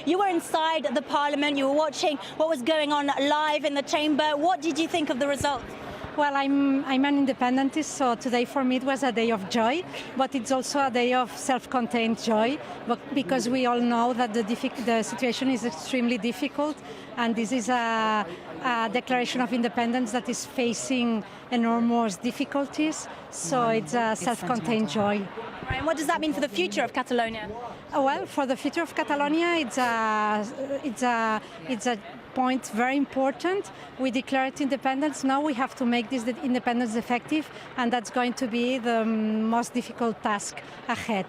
You were inside the parliament, you were watching what was going on live in the chamber. What did you think of the result? Well, I'm an independentist, so today for me it was a day of joy, but it's also a day of self-contained joy, because we all know that the situation is extremely difficult, and this is a declaration of independence that is facing enormous difficulties, so it's a self-contained joy. And what does that mean for the future of Catalonia? Well, for the future of Catalonia, it's a point very important. We declared independence. Now we have to make this independence effective, and that's going to be the most difficult task ahead.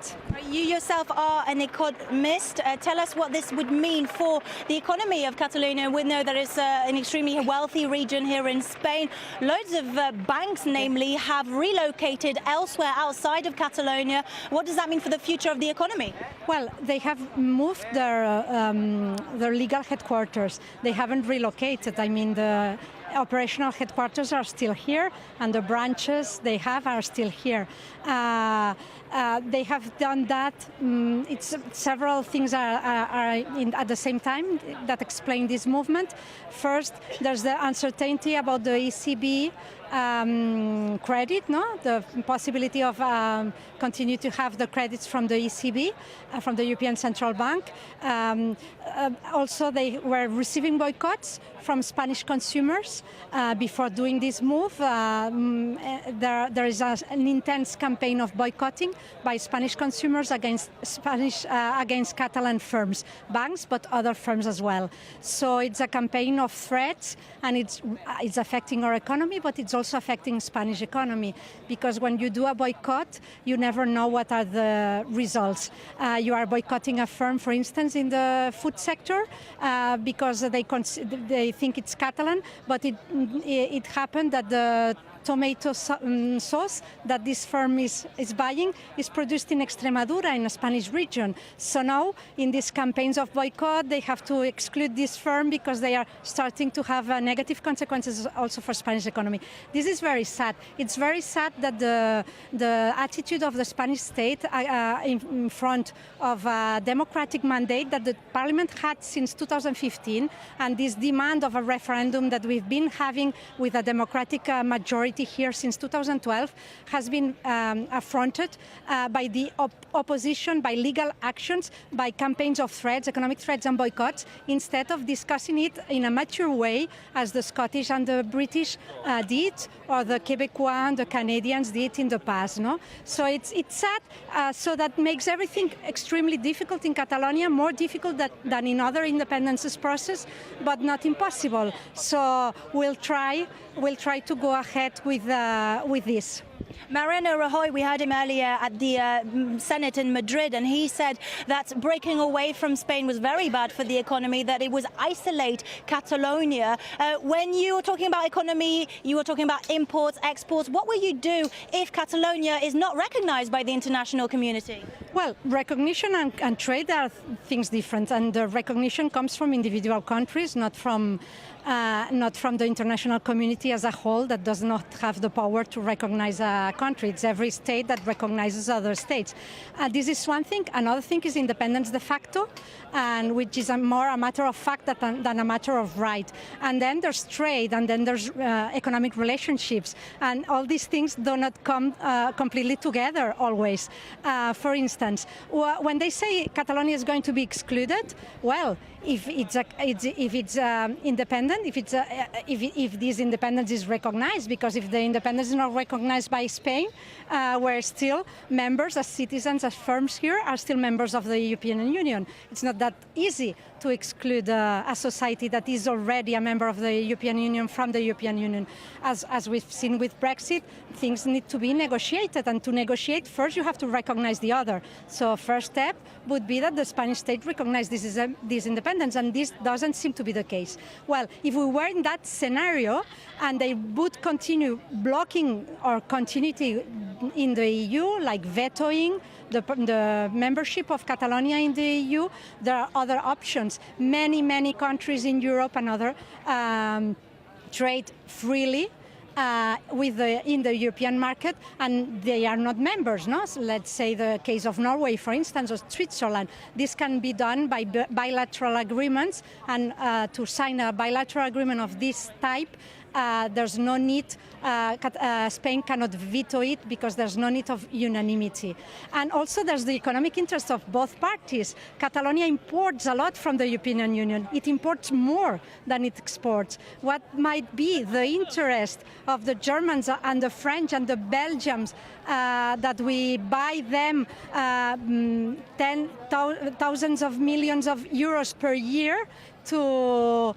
You yourself are an economist. Tell us what this would mean for the economy of Catalonia. We know that it's an extremely wealthy region here in Spain. Loads of banks, namely, have relocated elsewhere outside of Catalonia. What does that mean for the future of the economy? Well, they have moved their legal headquarters. They haven't relocated. I mean, the operational headquarters are still here, and the branches they have are still here. They have done that. It's several things are at the same time that explain this movement. First, there's the uncertainty about the ECB credit, the possibility of continue to have the credits from the ECB, from the European Central Bank. Also, they were receiving boycotts from Spanish consumers before doing this move. There is an intense campaign of boycotting by Spanish consumers against Catalan firms, banks, but other firms as well. So it's a campaign of threats, and it's affecting our economy, but it's also affecting Spanish economy, because when you do a boycott, you never know what are the results. You are boycotting a firm, for instance, in the food sector, because they think it's Catalan, but it happened that the tomato sauce that this firm is buying is produced in Extremadura, in a Spanish region. So now, in these campaigns of boycott, they have to exclude this firm because they are starting to have negative consequences also for Spanish economy. This is very sad. It's very sad that the attitude of the Spanish state in front of a democratic mandate that the parliament had since 2015, and this demand of a referendum that we've been having with a democratic majority here since 2012 has been affronted by the opposition, by legal actions, by campaigns of threats, economic threats and boycotts, instead of discussing it in a mature way as the Scottish and the British did, or the Quebecois and the Canadians did in the past. So it's sad, so that makes everything extremely difficult in Catalonia, more difficult than in other independences process, but not impossible. So we'll try to go ahead with this. Mariano Rajoy, we heard him earlier at the Senate in Madrid, and he said that breaking away from Spain was very bad for the economy, that it was isolate Catalonia. When you were talking about economy, you were talking about imports, exports. What will you do if Catalonia is not recognized by the international community? Well, recognition and trade are things different, and the recognition comes from individual countries, not from the international community as a whole that does not have the power to recognize a country. It's every state that recognizes other states. This is one thing. Another thing is independence de facto, and which is more a matter of fact than a matter of right. And then there's trade, and then there's economic relationships, and all these things do not come completely together always. For instance, when they say Catalonia is going to be excluded, well, if it's independent, if this independence is recognized, because if the independence is not recognized by Spain, we're still members as citizens, as firms here, are still members of the European Union. It's not that easy to exclude a society that is already a member of the European Union from the European Union. As we've seen with Brexit, things need to be negotiated, and to negotiate, first you have to recognize the other. So first step would be that the Spanish state recognize this independence, and this doesn't seem to be the case. Well, if we were in that scenario, and they would continue blocking our continuity in the EU, like vetoing the membership of Catalonia in the EU, there are other options. Many countries in Europe and other trade freely in the European market, and they are not members. No? So let's say the case of Norway, for instance, or Switzerland. This can be done by bilateral agreements, and to sign a bilateral agreement of this type, there's no need, Spain cannot veto it because there's no need of unanimity. And also there's the economic interest of both parties. Catalonia imports a lot from the European Union. It imports more than it exports. What might be the interest of the Germans and the French and the Belgians that we buy them thousands of millions of euros per year to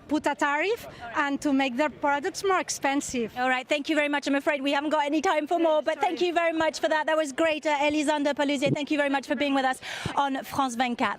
put a tariff and to make their products more expensive. All right, thank you very much. I'm afraid we haven't got any time for more, but thank you very much for that. That was great. Elisenda Paluzie, thank you very much for being with us on France 24.